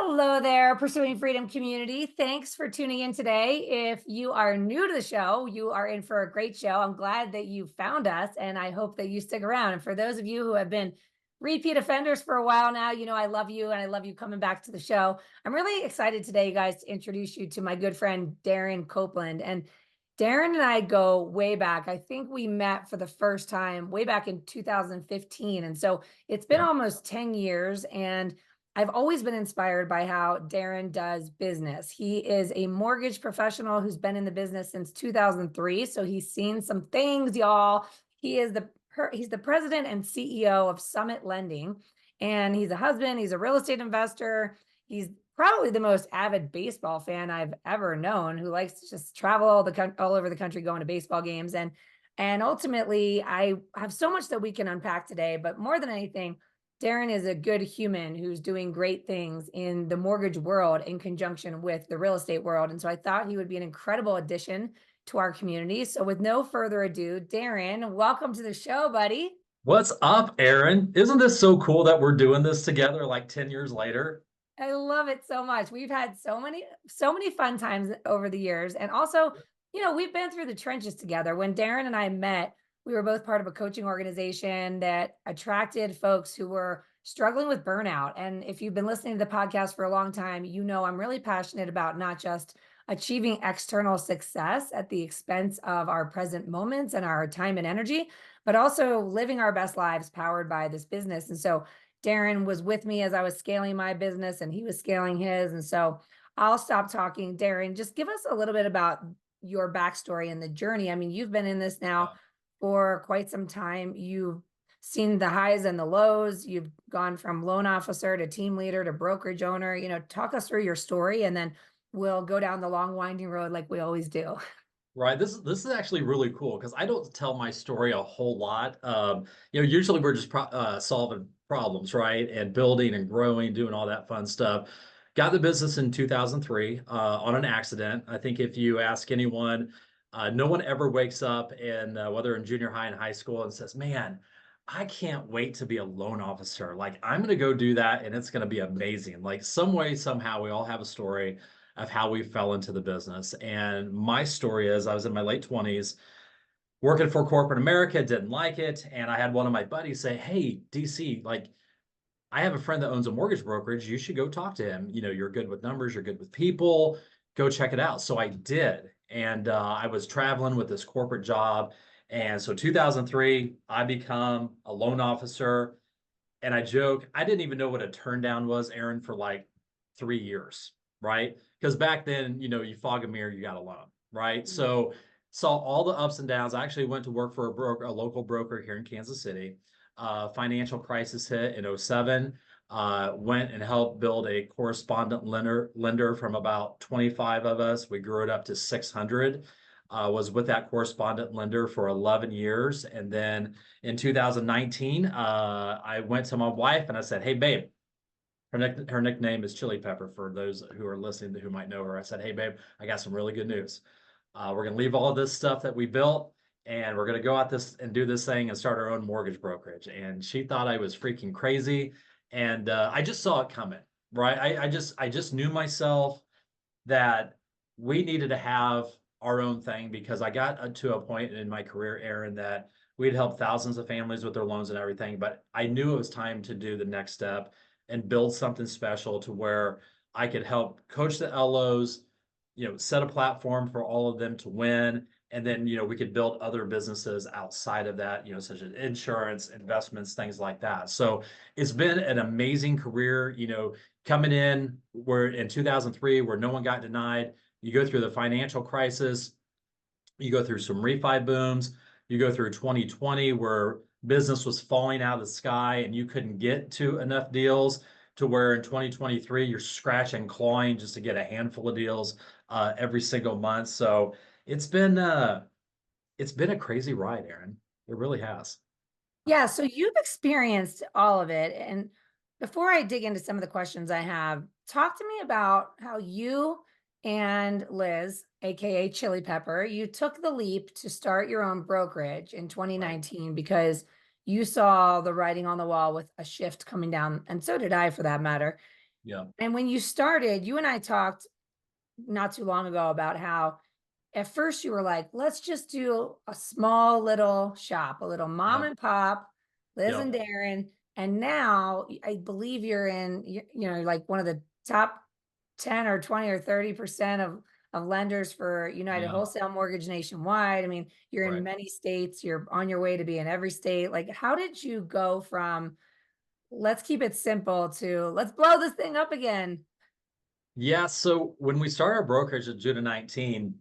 Hello there, Pursuing Freedom community. Thanks for tuning in today. If you are new to the show, you are in for a great show. I'm glad that you found us, and I hope that you stick around. And for those of you who have been repeat offenders for a while now, you know I love you, and I love you coming back to the show. I'm really excited today, you guys, to introduce you to my good friend, Darren Copeland. And Darren and I go way back. I think we met for the first time way back in 2015. And so it's been Yeah. almost 10 years. And I've always been inspired by how Darren does business. He is a mortgage professional who's been in the business since 2003. So he's seen some things, y'all. He's the president and CEO of Summit Lending, and he's a husband. He's a real estate investor. He's probably the most avid baseball fan I've ever known, who likes to just travel all over the country going to baseball games. And ultimately, I have so much that we can unpack today. But more than anything, Darren is a good human who's doing great things in the mortgage world in conjunction with the real estate world. And so I thought he would be an incredible addition to our community. So with no further ado, Darren, welcome to the show, buddy. What's up, Erin? Isn't this so cool that we're doing this together like 10 years later? I love it so much. We've had so many fun times over the years. And also, we've been through the trenches together. When Darren and I met, we were both part of a coaching organization that attracted folks who were struggling with burnout. And if you've been listening to the podcast for a long time, you know I'm really passionate about not just achieving external success at the expense of our present moments and our time and energy, but also living our best lives powered by this business. And so Darren was with me as I was scaling my business and he was scaling his. And so I'll stop talking. Darren, just give us a little bit about your backstory and the journey. I mean, you've been in this now for quite some time. You've seen the highs and the lows. You've gone from loan officer to team leader to brokerage owner. Talk us through your story, and then we'll go down the long winding road like we always do. Right. This is actually really cool because I don't tell my story a whole lot. Usually we're just solving problems, right? And building and growing, doing all that fun stuff. Got the business in 2003 on an accident. I think if you ask anyone, no one ever wakes up in whether in junior high and high school and says, "Man, I can't wait to be a loan officer. Like I'm going to go do that and it's going to be amazing." Like some way, somehow, we all have a story of how we fell into the business. And my story is I was in my late 20s working for corporate America, didn't like it. And I had one of my buddies say, "Hey, DC, like I have a friend that owns a mortgage brokerage. You should go talk to him. You're good with numbers, you're good with people. Go check it out." So I did. And I was traveling with this corporate job. And so 2003, I become a loan officer. And I joke, I didn't even know what a turn down was, Erin, for like 3 years, right? Because back then, you fog a mirror, you got a loan, right? So saw all the ups and downs. I actually went to work for a local broker here in Kansas City. Financial crisis hit in '07. Went and helped build a correspondent lender from about 25 of us. We grew it up to 600. Was with that correspondent lender for 11 years. And then in 2019, I went to my wife and I said, "Hey, babe," her nickname is Chili Pepper for those who are listening who might know her. I said, "Hey, babe, I got some really good news. We're going to leave all of this stuff that we built and we're going to go out this and do this thing and start our own mortgage brokerage." And she thought I was freaking crazy. And I just saw it coming, right? I just knew myself that we needed to have our own thing because I got to a point in my career, Erin, that we'd helped thousands of families with their loans and everything, but I knew it was time to do the next step and build something special to where I could help coach the LOs, set a platform for all of them to win. And then, we could build other businesses outside of that, such as insurance, investments, things like that. So it's been an amazing career, coming in where in 2003, where no one got denied. You go through the financial crisis, you go through some refi booms, you go through 2020 where business was falling out of the sky and you couldn't get to enough deals, to where in 2023 you're scratching and clawing just to get a handful of deals every single month. So it's been a crazy ride, Erin. It really has. Yeah, so you've experienced all of it. And before I dig into some of the questions I have, talk to me about how you and Liz, aka Chili Pepper, you took the leap to start your own brokerage in Right. 2019 because you saw the writing on the wall with a shift coming down, and so did I for that matter. Yeah. And when you started, you and I talked not too long ago about how at first you were like, let's just do a small little shop, a little mom Yeah. and pop, Liz Yeah. and Darren. And now I believe you're in, like one of the top 10 or 20 or 30% of lenders for United Yeah. Wholesale Mortgage nationwide. I mean, you're in Right. many states, you're on your way to be in every state. Like, how did you go from let's keep it simple to let's blow this thing up again? Yeah. So when we started our brokerage in June of 19,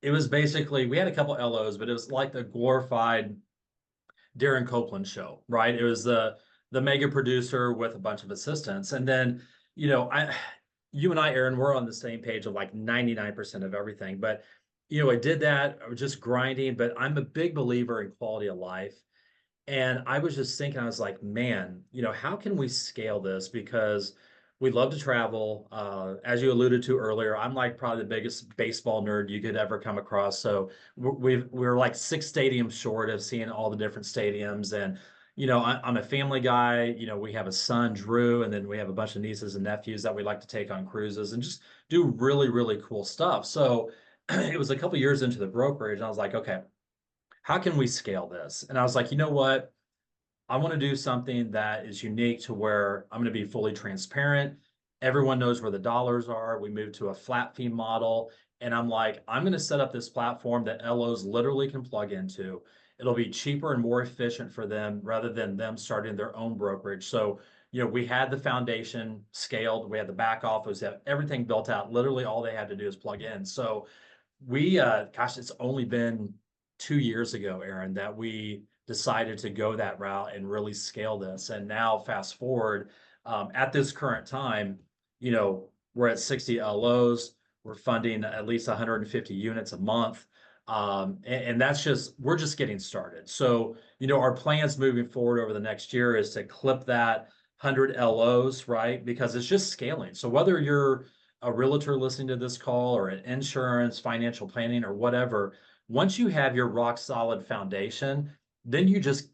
it was basically, we had a couple LOs, but it was like the glorified Darren Copeland show, right? It was the mega producer with a bunch of assistants. And then, you and I, Erin, we're on the same page of like 99% of everything. But, I did that. I was just grinding, but I'm a big believer in quality of life. And I was just thinking, I was like, man, how can we scale this? Because we love to travel. As you alluded to earlier, I'm like probably the biggest baseball nerd you could ever come across. So we're like 6 stadiums short of seeing all the different stadiums. And, I'm a family guy. We have a son, Drew, and then we have a bunch of nieces and nephews that we like to take on cruises and just do really, really cool stuff. So it was a couple years into the brokerage, and I was like, okay, how can we scale this? And I was like, you know what? I want to do something that is unique to where I'm going to be fully transparent. Everyone knows where the dollars are. We moved to a flat fee model. And I'm like, I'm going to set up this platform that LOs literally can plug into. It'll be cheaper and more efficient for them rather than them starting their own brokerage. So, we had the foundation scaled, we had the back office, we had everything built out. Literally, all they had to do is plug in. So, gosh, it's only been 2 years ago, Erin, that we decided to go that route and really scale this. And now, fast forward, at this current time, we're at 60 LOs. We're funding at least 150 units a month. And we're just getting started. So, our plans moving forward over the next year is to clip that 100 LOs, right? Because it's just scaling. So, whether you're a realtor listening to this call or an insurance, financial planning, or whatever, once you have your rock solid foundation, then you just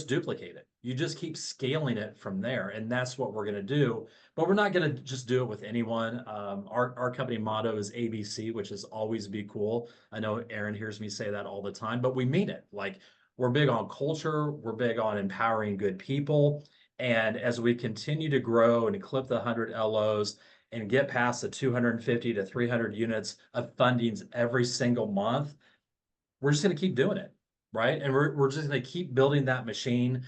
duplicate it. You just keep scaling it from there, and that's what we're going to do. But we're not going to just do it with anyone. Our company motto is ABC, which is always be cool. I know Erin hears me say that all the time, but we mean it. Like, we're big on culture. We're big on empowering good people. And as we continue to grow and clip the 100 LOs, and get past the 250 to 300 units of fundings every single month, we're just going to keep doing it, right? And we're just going to keep building that machine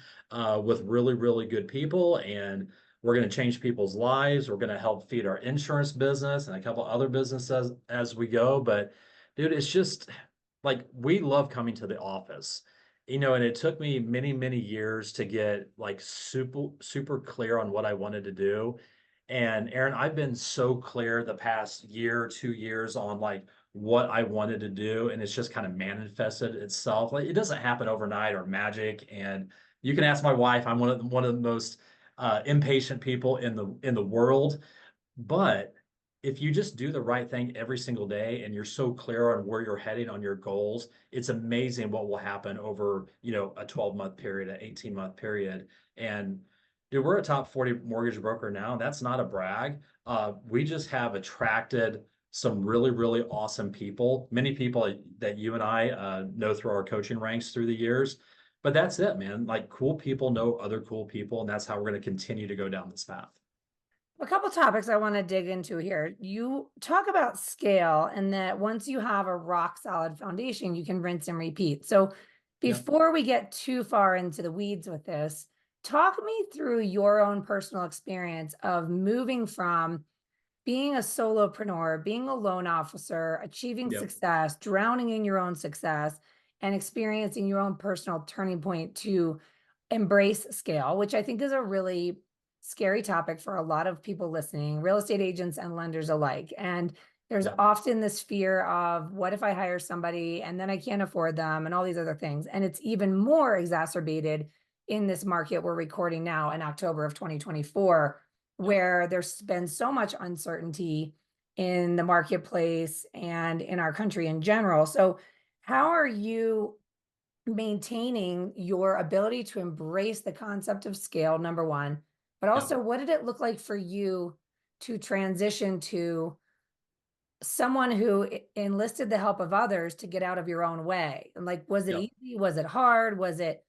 with really, really good people. And we're going to change people's lives. We're going to help feed our insurance business and a couple other businesses as we go. But dude, it's just like we love coming to the office. And it took me many, many years to get like super, super clear on what I wanted to do. And Erin, I've been so clear the past year, 2 years on like what I wanted to do, and it's just kind of manifested itself. Like it doesn't happen overnight or magic. And you can ask my wife. I'm one of the most impatient people in the world. But if you just do the right thing every single day and you're so clear on where you're heading on your goals, it's amazing what will happen over, a 12-month period, an 18-month period. And dude, we're a top 40 mortgage broker now. That's not a brag. We just have attracted some really, really awesome people, many people that you and I know through our coaching ranks through the years. But that's it, man. Like cool people know other cool people, and that's how we're going to continue to go down this path. A couple topics I want to dig into here. You talk about scale and that once you have a rock solid foundation, you can rinse and repeat. So Yeah. before we get too far into the weeds with this, talk me through your own personal experience of moving from being a solopreneur, being a loan officer, achieving Yep. success, drowning in your own success, and experiencing your own personal turning point to embrace scale, which I think is a really scary topic for a lot of people listening, real estate agents and lenders alike. And there's Yep. often this fear of what if I hire somebody and then I can't afford them and all these other things. And it's even more exacerbated in this market we're recording now in October of 2024, Yep. where there's been so much uncertainty in the marketplace and in our country in general. So, how are you maintaining your ability to embrace the concept of scale, number one? But Yep. also, what did it look like for you to transition to someone who enlisted the help of others to get out of your own way? And like, was it Yep. easy? Was it hard? Was it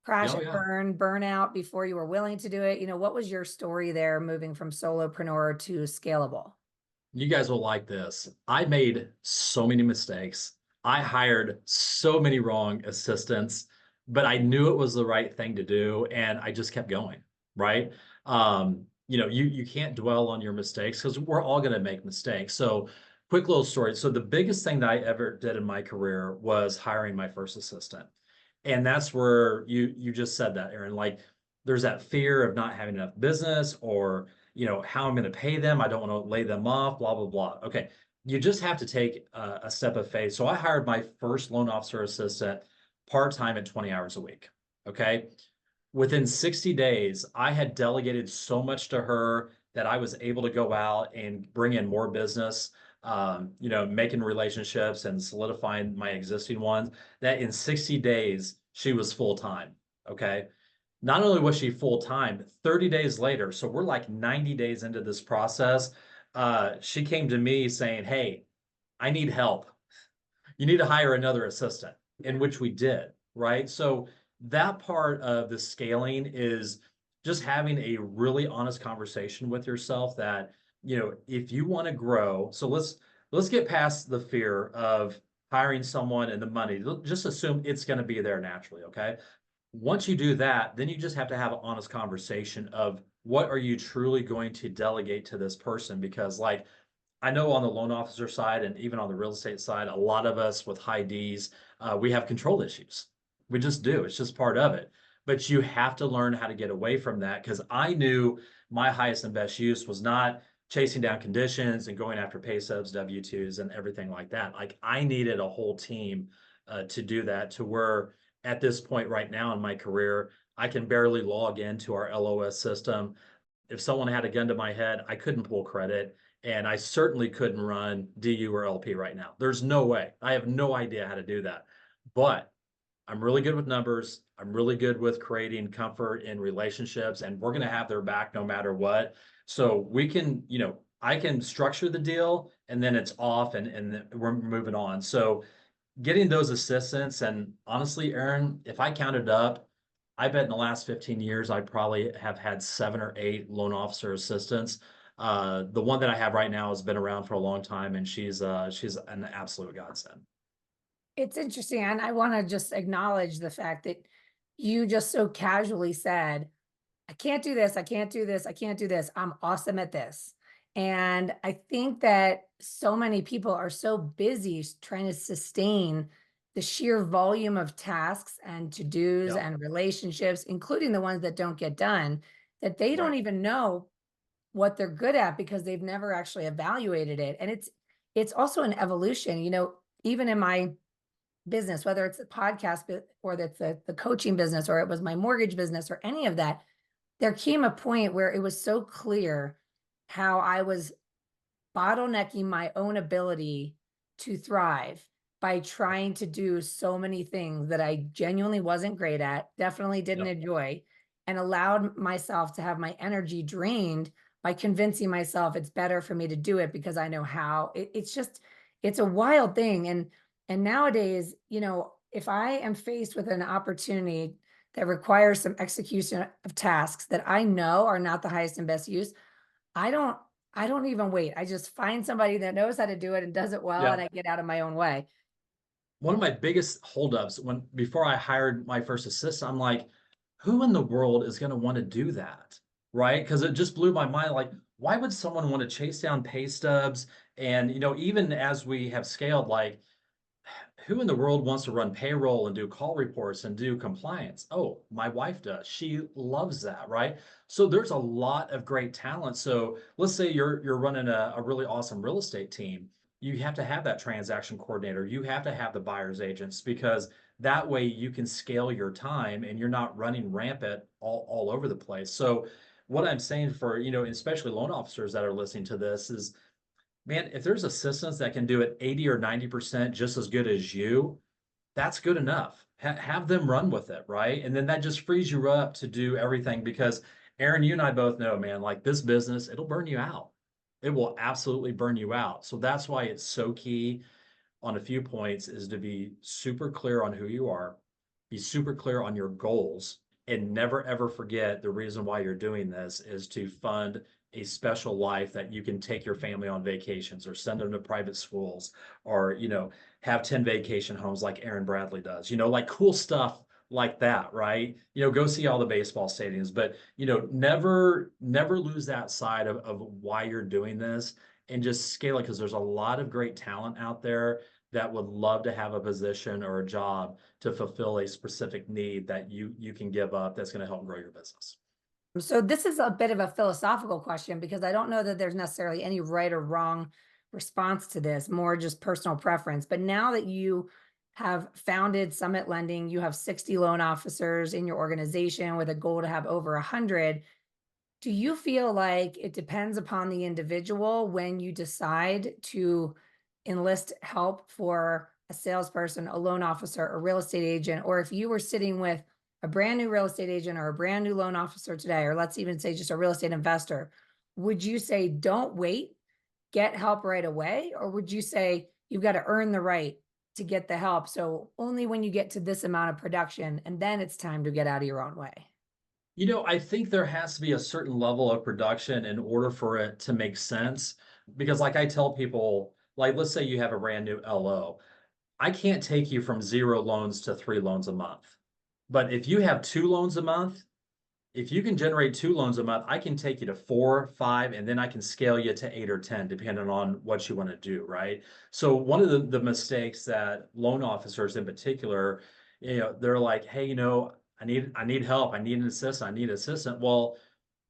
crash Yeah, oh, and yeah. burn, burnout before you were willing to do it? What was your story there moving from solopreneur to scalable? You guys will like this. I made so many mistakes. I hired so many wrong assistants, but I knew it was the right thing to do, and I just kept going, right? You can't dwell on your mistakes because we're all going to make mistakes. So, quick little story. So, the biggest thing that I ever did in my career was hiring my first assistant. And that's where you just said that, Erin. Like, there's that fear of not having enough business, or how I'm going to pay them. I don't want to lay them off, blah, blah, blah. Okay. You just have to take a step of faith. So I hired my first loan officer assistant part-time at 20 hours a week. Okay. Within 60 days, I had delegated so much to her that I was able to go out and bring in more business, making relationships and solidifying my existing ones, that in 60 days, she was full-time. Okay. Not only was she full-time, 30 days later, so we're like 90 days into this process, she came to me saying, "Hey, I need help. You need to hire another assistant," in which we did, right? So that part of the scaling is just having a really honest conversation with yourself that, if you want to grow, so let's get past the fear of hiring someone and the money. Just assume it's going to be there naturally, okay? Once you do that, then you just have to have an honest conversation of what are you truly going to delegate to this person? Because, like, I know on the loan officer side and even on the real estate side, a lot of us with high Ds, we have control issues. We just do. It's just part of it. But you have to learn how to get away from that, because I knew my highest and best use was not chasing down conditions and going after pay stubs, W-2s, and everything like that. Like, I needed a whole team to do that, to where at this point right now in my career, I can barely log into our LOS system. If someone had a gun to my head, I couldn't pull credit, and I certainly couldn't run DU or LP right now. There's no way. I have no idea how to do that. But I'm really good with numbers. I'm really good with creating comfort in relationships, and we're going to have their back no matter what. So we can, I can structure the deal, and then it's off, and we're moving on. So getting those assistants, and honestly, Erin, if I counted up, I bet in the last 15 years, I probably have had 7 or 8 loan officer assistants. The one that I have right now has been around for a long time, and she's an absolute godsend. It's interesting. And I want to just acknowledge the fact that you just so casually said, I can't do this. I can't do this. I can't do this. I'm awesome at this. And I think that so many people are so busy trying to sustain the sheer volume of tasks and to dos Yep. and relationships, including the ones that don't get done, that they don't Right. even know what they're good at because they've never actually evaluated it. And it's also an evolution, even in my business, whether it's a podcast or that's the coaching business, or it was my mortgage business or any of that, there came a point where it was so clear how I was bottlenecking my own ability to thrive by trying to do so many things that I genuinely wasn't great at, definitely didn't Yep. enjoy, and allowed myself to have my energy drained by convincing myself it's better for me to do it because I know how. It's a wild thing. And nowadays, if I am faced with an opportunity that requires some execution of tasks that I know are not the highest and best use, I don't I don't even wait. I just find somebody that knows how to do it and does it well, and Yeah. I get out of my own way. One of my biggest holdups, when before I hired my first assistant, I'm like, who in the world is going to want to do that? Right? Because it just blew my mind. Like, why would someone want to chase down pay stubs? And, even as we have scaled, like, who in the world wants to run payroll and do call reports and do compliance? Oh, my wife does. She loves that, right? So there's a lot of great talent. So let's say you're running a really awesome real estate team. You have to have that transaction coordinator. You have to have the buyer's agents, because that way you can scale your time and you're not running rampant all over the place. So what I'm saying for, especially loan officers that are listening to this is, man, if there's assistants that can do it 80 or 90% just as good as you, that's good enough. Have them run with it, right? And then that just frees you up to do everything, because Erin, you and I both know, man, like, this business, it'll burn you out. It will absolutely burn you out. So that's why it's so key on a few points is to be super clear on who you are, be super clear on your goals, and never ever forget the reason why you're doing this is to fund a special life that you can take your family on vacations or send them to private schools or, have 10 vacation homes like Aaron Bradley does, like cool stuff like that, right? Go see all the baseball stadiums, but, never lose that side of why you're doing this and just scale it because there's a lot of great talent out there that would love to have a position or a job to fulfill a specific need that you can give up that's going to help grow your business. So this is a bit of a philosophical question because I don't know that there's necessarily any right or wrong response to this, more just personal preference. But now that you have founded Summit Lending, you have 60 loan officers in your organization with a goal to have over 100. Do you feel like it depends upon the individual when you decide to enlist help for a salesperson, a loan officer, a real estate agent, or if you were sitting with a brand new real estate agent or a brand new loan officer today, or let's even say just a real estate investor, would you say don't wait, get help right away? Or would you say you've got to earn the right to get the help? So only when you get to this amount of production, and then it's time to get out of your own way. I think there has to be a certain level of production in order for it to make sense. Because, like I tell people, like, let's say you have a brand new LO, I can't take you from 0 loans to 3 loans a month. But if you have 2 loans a month, if you can generate 2 loans a month, I can take you to 4, 5, and then I can scale you to 8 or 10, depending on what you want to do, right? So one of the mistakes that loan officers in particular, they're like, hey, I need help, I need an assistant, I need an assistant. Well,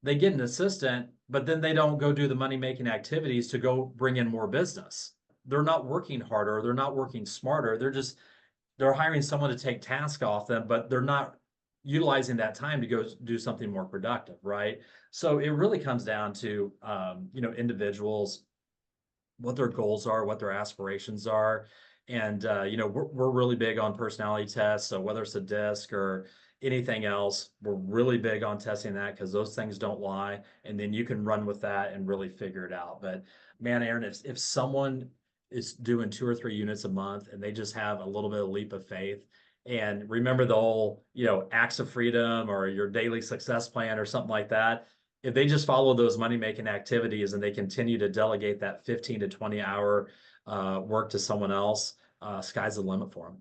they get an assistant, but then they don't go do the money making activities to go bring in more business. They're not working harder, they're not working smarter. They're hiring someone to take task off them, but they're not utilizing that time to go do something more productive, right? So it really comes down to individuals, what their goals are, what their aspirations are, and we're really big on personality tests. So whether it's a disc or anything else, we're really big on testing that because those things don't lie, and then you can run with that and really figure it out. But man, Aaron, if someone is doing 2 or 3 units a month and they just have a little bit of leap of faith and remember the whole, acts of freedom or your daily success plan or something like that, if they just follow those money making activities and they continue to delegate that 15 to 20 hour work to someone else, sky's the limit for them.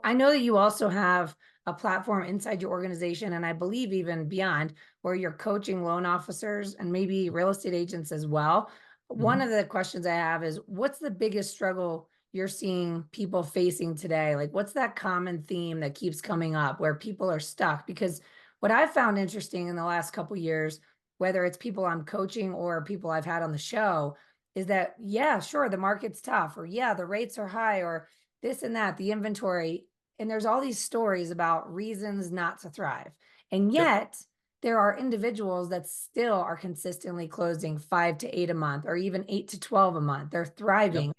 I know that you also have a platform inside your organization, and I believe even beyond, where you're coaching loan officers and maybe real estate agents as well. One Mhm. of the questions I have is what's the biggest struggle you're seeing people facing today? Like, what's that common theme that keeps coming up where people are stuck? Because what I've found interesting in the last couple of years, whether it's people I'm coaching or people I've had on the show, is that, yeah, sure, the market's tough, or yeah, the rates are high, or this and that, the inventory, and there's all these stories about reasons not to thrive. And Yep. yet there are individuals that still are consistently closing 5 to 8 a month or even 8 to 12 a month. They're Yep. thriving.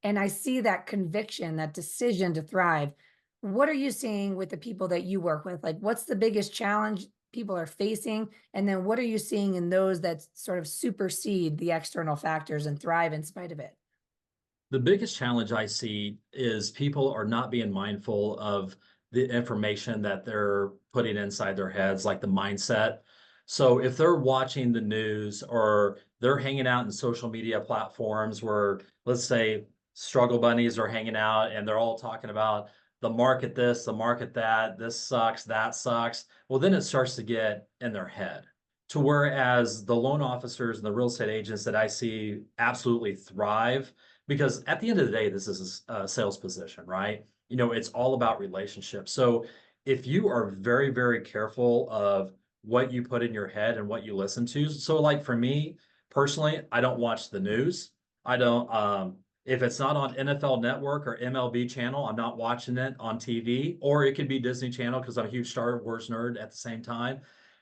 And I see that conviction, that decision to thrive. What are you seeing with the people that you work with? Like, what's the biggest challenge people are facing? And then what are you seeing in those that sort of supersede the external factors and thrive in spite of it? The biggest challenge I see is people are not being mindful of the information that they're putting inside their heads, like the mindset. So if they're watching the news or they're hanging out in social media platforms where, let's say, struggle bunnies are hanging out and they're all talking about the market this, the market that, this sucks, that sucks. Well, then it starts to get in their head. To whereas the loan officers and the real estate agents that I see absolutely thrive because at the end of the day, this is a sales position, right? It's all about relationships. So if you are very, very careful of what you put in your head and what you listen to, so like for me personally, I don't watch the news. I don't, if it's not on NFL Network or MLB channel, I'm not watching it on TV, or it could be Disney Channel because I'm a huge Star Wars nerd at the same time.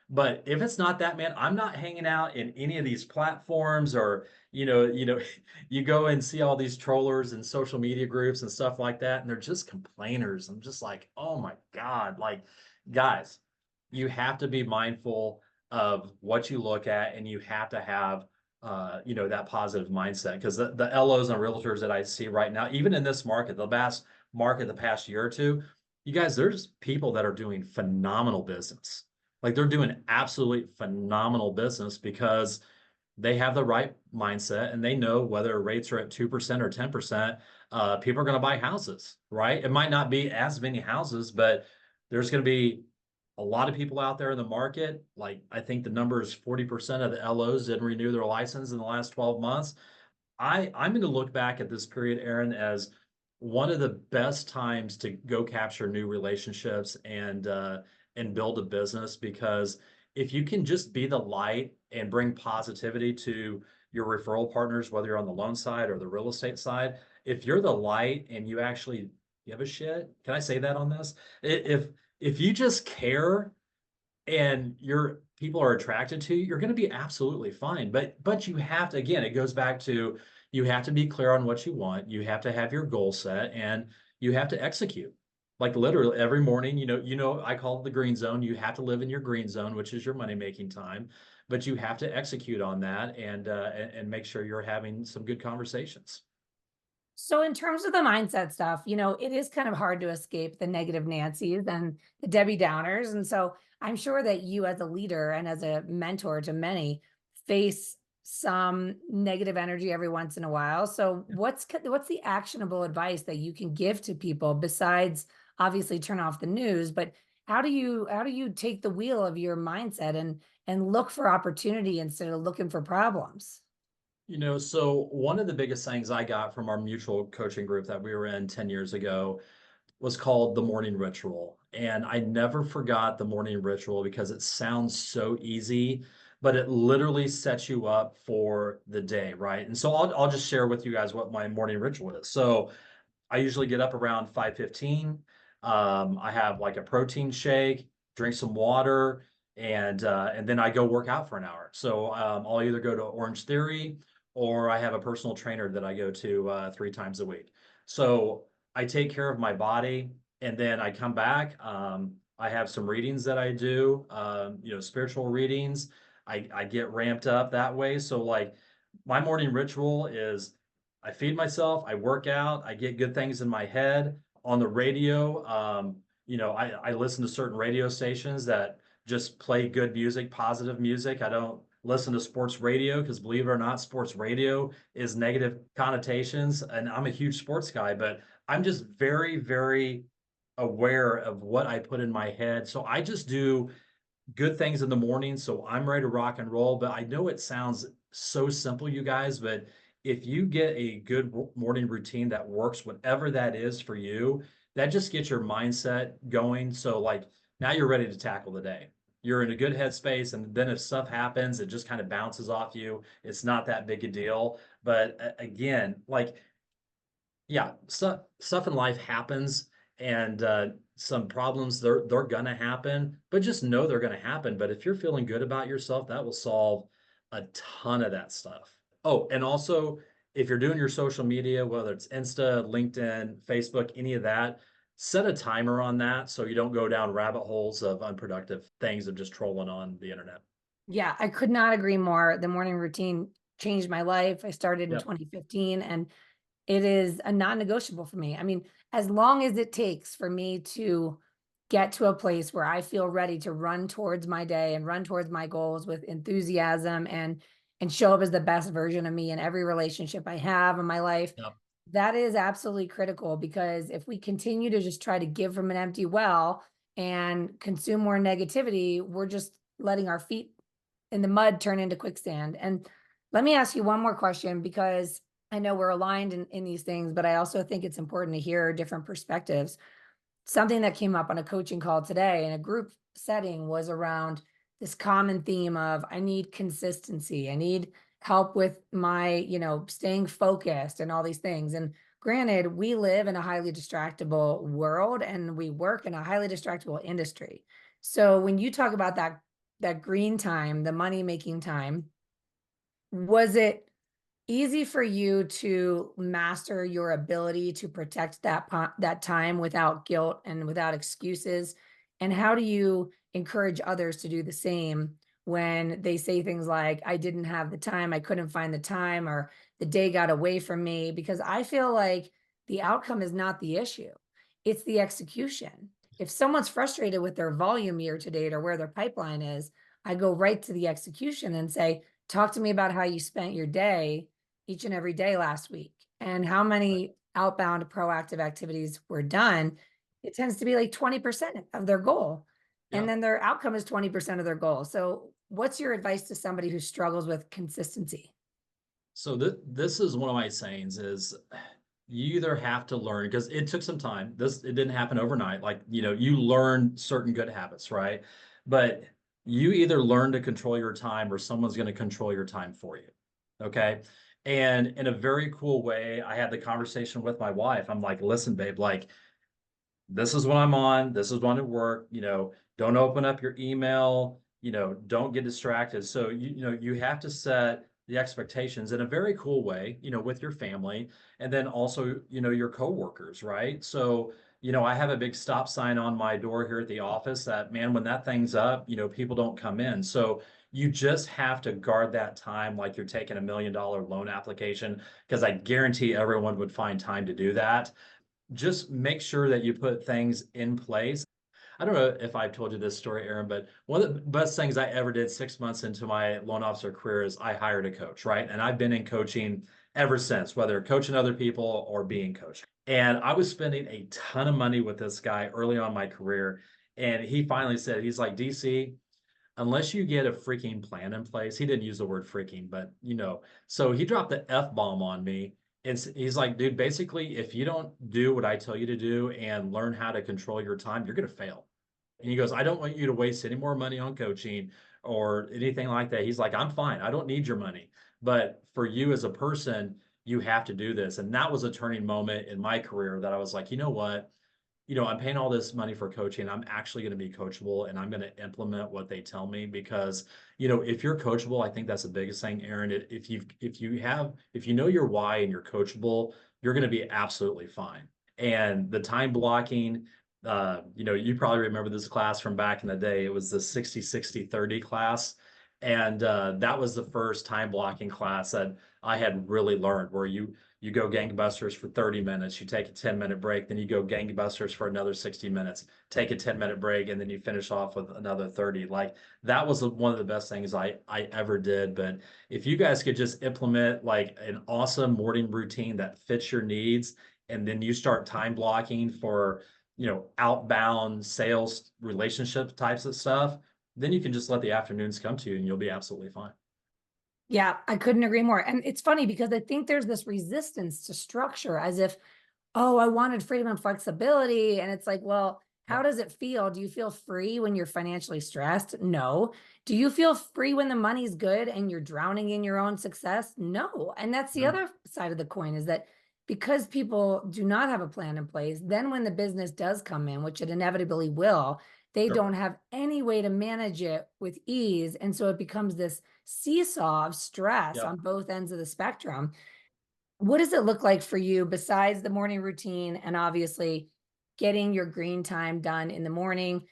But if it's not that, man, I'm not hanging out in any of these platforms or, you go and see all these trollers and social media groups and stuff like that, and they're just complainers. I'm just like, oh my God, like, guys, you have to be mindful of what you look at, and you have to have that positive mindset. Because the LOs and realtors that I see right now, even in this market, the vast market the past year or two, you guys, there's people that are doing phenomenal business. Like they're doing absolutely phenomenal business because they have the right mindset and they know whether rates are at 2% or 10%, people are going to buy houses, right? It might not be as many houses, but there's going to be a lot of people out there in the market. Like I think the number is 40% of the LOs didn't renew their license in the last 12 months. I'm going to look back at this period, Erin, as one of the best times to go capture new relationships and build a business, because if you can just be the light and bring positivity to your referral partners, whether you're on the loan side or the real estate side, if you're the light and you actually give a shit, can I say that on this? If you just care and your people are attracted to you, you're going to be absolutely fine. But you have to, again, it goes back to you have to be clear on what you want. You have to have your goal set and you have to execute. Like literally every morning, I call it the green zone. You have to live in your green zone, which is your money making time, but you have to execute on that and make sure you're having some good conversations. So in terms of the mindset stuff, it is kind of hard to escape the negative Nancy's and the Debbie Downers. And so I'm sure that you as a leader and as a mentor to many face some negative energy every once in a while. So what's the actionable advice that you can give to people besides obviously turn off the news, but how do you take the wheel of your mindset and look for opportunity instead of looking for problems? So one of the biggest things I got from our mutual coaching group that we were in 10 years ago was called the morning ritual. And I never forgot the morning ritual because it sounds so easy, but it literally sets you up for the day, right? And so I'll just share with you guys what my morning ritual is. So I usually get up around 5:15. I have like a protein shake, drink some water, and then I go work out for an hour. So I'll either go to Orange Theory or I have a personal trainer that I go to 3 times a week. So I take care of my body, and then I come back. I have some readings that I do, spiritual readings. I get ramped up that way. So like my morning ritual is I feed myself, I work out, I get good things in my head. On the radio, I listen to certain radio stations that just play good music, positive music. I don't listen to sports radio because, believe it or not, sports radio is negative connotations. And I'm a huge sports guy, but I'm just very, very aware of what I put in my head. So I just do good things in the morning. So I'm ready to rock and roll. But I know it sounds so simple, you guys, but if you get a good morning routine that works, whatever that is for you, that just gets your mindset going. So, like, now you're ready to tackle the day. You're in a good headspace. And then if stuff happens, it just kind of bounces off you. It's not that big a deal. But again, like, yeah, stuff in life happens, and some problems they're gonna happen, but just know they're gonna happen. But if you're feeling good about yourself, that will solve a ton of that stuff. Oh, and also if you're doing your social media, whether it's Insta, LinkedIn, Facebook, any of that, set a timer on that so you don't go down rabbit holes of unproductive things of just trolling on the internet. Yeah, I could not agree more. The morning routine changed my life. I started in Yep. 2015 and it is a non-negotiable for me. I mean, as long as it takes for me to get to a place where I feel ready to run towards my day and run towards my goals with enthusiasm and show up as the best version of me in every relationship I have in my life, Yep. that is absolutely critical because if we continue to just try to give from an empty well and consume more negativity, we're just letting our feet in the mud turn into quicksand. And let me ask you one more question because I know we're aligned in these things, but I also think it's important to hear different perspectives. Something that came up on a coaching call today in a group setting was around this common theme of I need consistency. I need help with my, staying focused and all these things. And granted, we live in a highly distractible world and we work in a highly distractible industry. So when you talk about that green time, the money making time, was it easy for you to master your ability to protect that time without guilt and without excuses? And how do you encourage others to do the same when they say things like, I didn't have the time, I couldn't find the time, or the day got away from me, because I feel like the outcome is not the issue. It's the execution. If someone's frustrated with their volume year to date or where their pipeline is, I go right to the execution and say, talk to me about how you spent your day each and every day last week and how Right. many outbound proactive activities were done. It tends to be like 20% of their goal. And Yeah. then their outcome is 20% of their goal. So, what's your advice to somebody who struggles with consistency? So this is one of my sayings is you either have to learn because it took some time. It didn't happen overnight. Like, you learn certain good habits, right? But you either learn to control your time or someone's going to control your time for you. Okay. And in a very cool way, I had the conversation with my wife. I'm like, listen, babe, like this is when I'm on, this is when at work, don't open up your email, don't get distracted. So you have to set the expectations in a very cool way, with your family and then also, your coworkers, right? So, I have a big stop sign on my door here at the office that man, when that thing's up, people don't come in. So you just have to guard that time like you're taking $1 million loan application, because I guarantee everyone would find time to do that. Just make sure that you put things in place. I don't know if I've told you this story, Erin, but one of the best things I ever did 6 months into my loan officer career is I hired a coach, right? And I've been in coaching ever since, whether coaching other people or being coached. And I was spending a ton of money with this guy early on in my career. And he finally said, he's like, DC, unless you get a freaking plan in place, he didn't use the word freaking, but so he dropped the F bomb on me. And he's like, dude, basically, if you don't do what I tell you to do and learn how to control your time, you're going to fail. And he goes, I don't want you to waste any more money on coaching or anything like that. He's like, I'm fine. I don't need your money. But for you as a person, you have to do this. And that was a turning moment in my career that I was like, you know what? I'm paying all this money for coaching. I'm actually going to be coachable and I'm going to implement what they tell me because, if you're coachable, I think that's the biggest thing, Erin. If you know your why and you're coachable, you're going to be absolutely fine. And the time blocking, you probably remember this class from back in the day. It was the 60-60-30 class. And that was the first time blocking class that I had really learned where you go gangbusters for 30 minutes, you take a 10-minute break, then you go gangbusters for another 60 minutes, take a 10-minute break, and then you finish off with another 30. Like that was one of the best things I ever did. But if you guys could just implement like an awesome morning routine that fits your needs, and then you start time blocking for, outbound sales relationship types of stuff, then you can just let the afternoons come to you and you'll be absolutely fine. Yeah, I couldn't agree more. And it's funny because I think there's this resistance to structure as if, oh, I wanted freedom and flexibility. And it's like, well, how Yep. does it feel? Do you feel free when you're financially stressed? No. Do you feel free when the money's good and you're drowning in your own success? No. And that's the No. other side of the coin is that because people do not have a plan in place, then when the business does come in, which it inevitably will, they Yep. don't have any way to manage it with ease. And so it becomes this seesaw of stress on Yep. both ends of the spectrum. What does it look like for you besides the morning routine and obviously getting your green time done in the morning,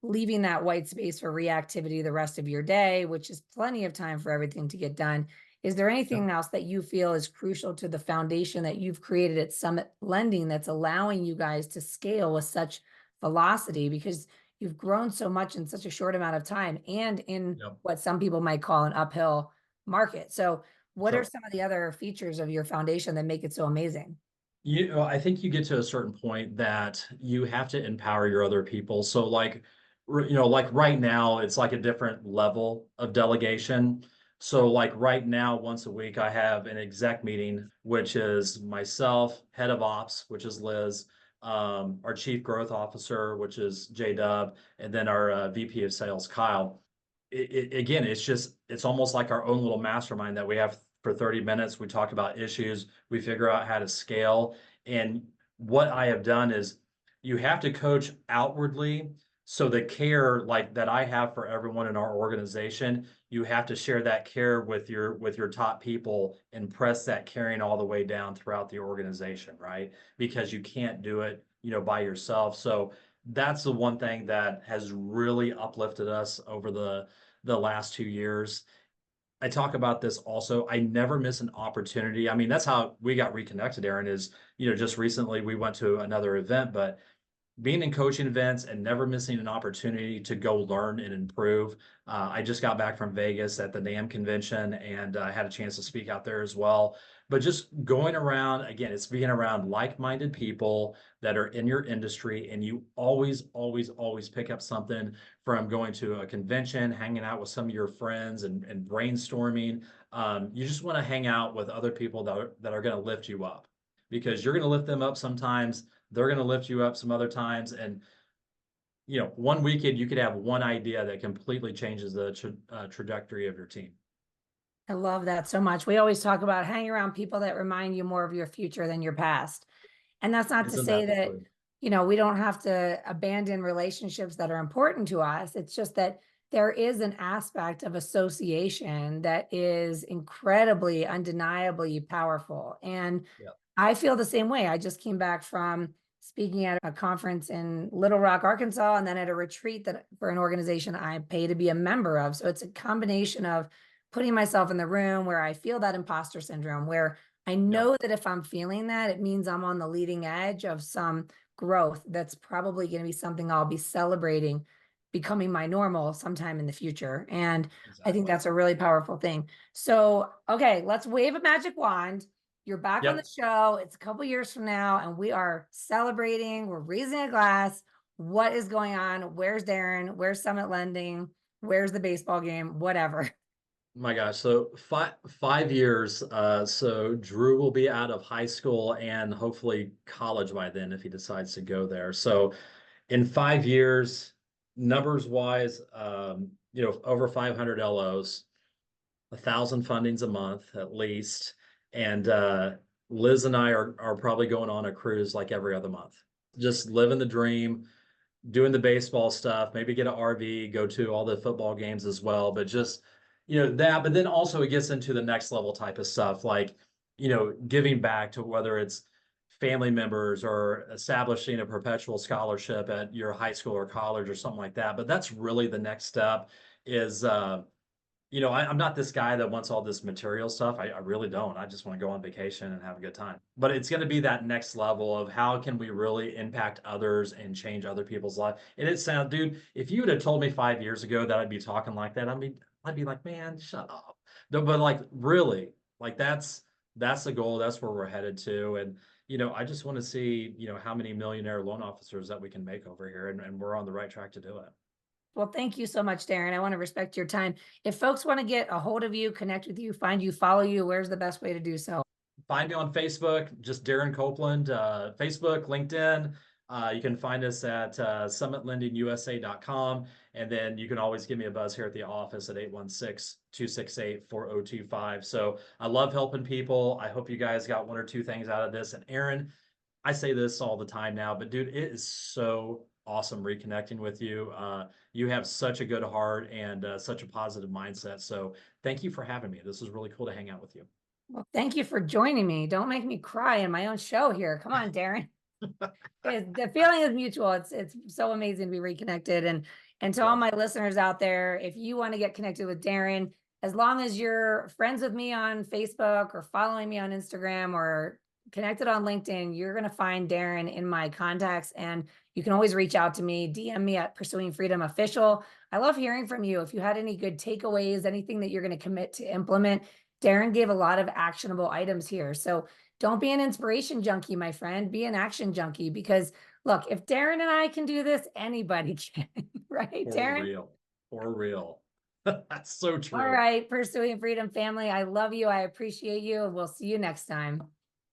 leaving that white space for reactivity the rest of your day, which is plenty of time for everything to get done? Is there Yep. anything else that you feel is crucial to the foundation that you've created at Summit Lending that's allowing you guys to scale with such velocity? Because you've grown so much in such a short amount of time and in Yep. what some people might call an uphill market. So, what are Sure. some of the other features of your foundation that make it so amazing? I think you get to a certain point that you have to empower your other people. So like, like right now, it's like a different level of delegation. So like right now, once a week, I have an exec meeting, which is myself, head of ops, which is Liz, our chief growth officer, which is J Dub, and then our VP of sales, Kyle. Again, it's almost like our own little mastermind that we have for 30 minutes. We talk about issues, we figure out how to scale. And what I have done is you have to coach outwardly. So the care like that I have for everyone in our organization, you have to share that care with your top people and press that caring all the way down throughout the organization, right? Because you can't do it, by yourself. So that's the one thing that has really uplifted us over the last 2 years. I talk about this also. I never miss an opportunity. I mean, that's how we got reconnected, Aaron, is, just recently we went to another event, but being in coaching events and never missing an opportunity to go learn and improve. I just got back from Vegas at the NAM convention and I had a chance to speak out there as well. But just going around, again, it's being around like-minded people that are in your industry, and you always, always, always pick up something from going to a convention, hanging out with some of your friends and brainstorming. You just want to hang out with other people that are going to lift you up, because you're going to lift them up sometimes, they're going to lift you up some other times. And, one weekend you could have one idea that completely changes the trajectory of your team. I love that so much. We always talk about hanging around people that remind you more of your future than your past. And that's not to Isn't say that the that, truth? we don't have to abandon relationships that are important to us. It's just that there is an aspect of association that is incredibly, undeniably powerful. And Yeah. I feel the same way. I just came back from speaking at a conference in Little Rock, Arkansas, and then at a retreat that for an organization I pay to be a member of. So it's a combination of putting myself in the room where I feel that imposter syndrome, where I Yep. know that if I'm feeling that, it means I'm on the leading edge of some growth that's probably going to be something I'll be celebrating becoming my normal sometime in the future. And I think Exactly. that's a really powerful thing. So, okay, let's wave a magic wand. You're back on the Yep. show. It's a couple years from now, and we are celebrating. We're raising a glass. What is going on? Where's Darren? Where's Summit Lending? Where's the baseball game? Whatever. My gosh. So 5 years. So Drew will be out of high school and hopefully college by then if he decides to go there. So in 5 years, numbers wise, over 500 LOs, 1,000 fundings a month at least. And Liz and I are probably going on a cruise like every other month, just living the dream, doing the baseball stuff, maybe get an RV, go to all the football games as well. But just, that, but then also it gets into the next level type of stuff, like, giving back to whether it's family members or establishing a perpetual scholarship at your high school or college or something like that. But that's really the next step is, I'm not this guy that wants all this material stuff. I really don't. I just want to go on vacation and have a good time. But it's going to be that next level of how can we really impact others and change other people's life. And it sounds, dude, if you would have told me 5 years ago that I'd be talking like that, I'd be like, man, shut up. No, but like really, like that's the goal. That's where we're headed to. And I just want to see, how many millionaire loan officers that we can make over here, and we're on the right track to do it. Well, thank you so much, Darren. I want to respect your time. If folks want to get a hold of you, connect with you, find you, follow you, where's the best way to do so? Find me on Facebook, just Darren Copeland, Facebook, LinkedIn. You can find us at summitlendingusa.com. And then you can always give me a buzz here at the office at 816-268-4025. So I love helping people. I hope you guys got one or two things out of this. And Aaron, I say this all the time now, but dude, it is so awesome reconnecting with you. You have such a good heart and such a positive mindset. So thank you for having me. This was really cool to hang out with you. Well, thank you for joining me. Don't make me cry in my own show here. Come on, Darren. The feeling is mutual. It's so amazing to be reconnected. And to all Yes. my listeners out there, if you want to get connected with Darren, as long as you're friends with me on Facebook or following me on Instagram or connected on LinkedIn, you're going to find Darren in my contacts. And you can always reach out to me, DM me at Pursuing Freedom Official. I love hearing from you. If you had any good takeaways, anything that you're going to commit to implement, Darren gave a lot of actionable items here. So don't be an inspiration junkie, my friend. Be an action junkie, because look, if Darren and I can do this, anybody can, right, For Darren? real. For real. That's so All true. right, Pursuing Freedom family. I love you. I appreciate you. And we'll see you next time.